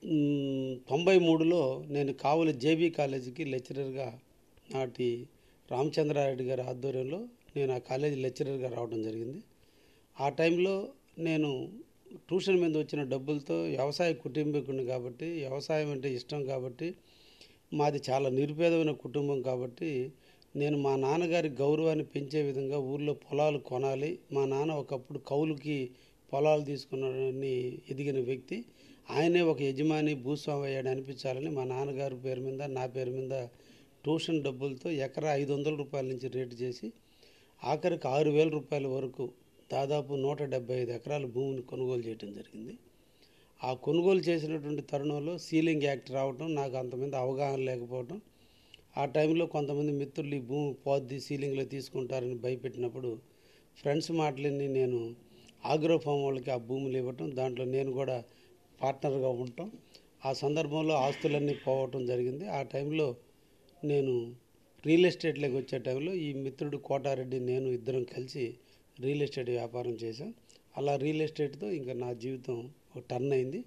93లో నేను కావలి జేబీ కాలేజీకి లెక్చరర్గా నాటి రామచంద్రారెడ్డి గారి ఆధ్వర్యంలో నేను ఆ కాలేజీ లెక్చరర్గా రావడం జరిగింది. ఆ టైంలో నేను ట్యూషన్ మీద వచ్చిన డబ్బులతో వ్యవసాయ కుటుంబీకుడిని కాబట్టి, వ్యవసాయం అంటే ఇష్టం కాబట్టి, మాది చాలా నిరుపేదమైన కుటుంబం కాబట్టి, నేను మా నాన్నగారి గౌరవాన్ని పెంచే విధంగా ఊర్లో పొలాలు కొనాలి. మా నాన్న ఒకప్పుడు కౌలుకి పొలాలు తీసుకున్నాడని ఎదిగిన వ్యక్తి. ఆయనే ఒక యజమాని భూస్వామి అయ్యాడు అనిపించాలని మా నాన్నగారి పేరు మీద, నా పేరు మీద ట్యూషన్ డబ్బులతో ఎకరా 500 రూపాయల నుంచి రేటు చేసి ఆఖరికి 6,000 రూపాయల వరకు దాదాపు 175 ఎకరాల భూమిని కొనుగోలు చేయడం జరిగింది. ఆ కొనుగోలు చేసినటువంటి తరుణంలో సీలింగ్ యాక్ట్ రావటం, నాకు అంతమంది అవగాహన లేకపోవటం, ఆ టైంలో కొంతమంది మిత్రులు ఈ భూమి పోద్ది సీలింగ్లో తీసుకుంటారని భయపెట్టినప్పుడు ఫ్రెండ్స్ మాటలని నేను ఆగ్రో ఫామ్ వాళ్ళకి ఆ భూములు ఇవ్వటం, దాంట్లో నేను కూడా పార్ట్నర్గా ఉండటం, ఆ సందర్భంలో ఆస్తులన్నీ పోవటం జరిగింది. ఆ టైంలో నేను రియల్ ఎస్టేట్లోకి వచ్చే టైంలో ఈ మిత్రుడు కోటారెడ్డి నేను ఇద్దరం కలిసి రియల్ ఎస్టేట్ వ్యాపారం చేశాం. అలా రియల్ ఎస్టేట్తో ఇంకా నా జీవితం ఒక టర్న్ అయింది.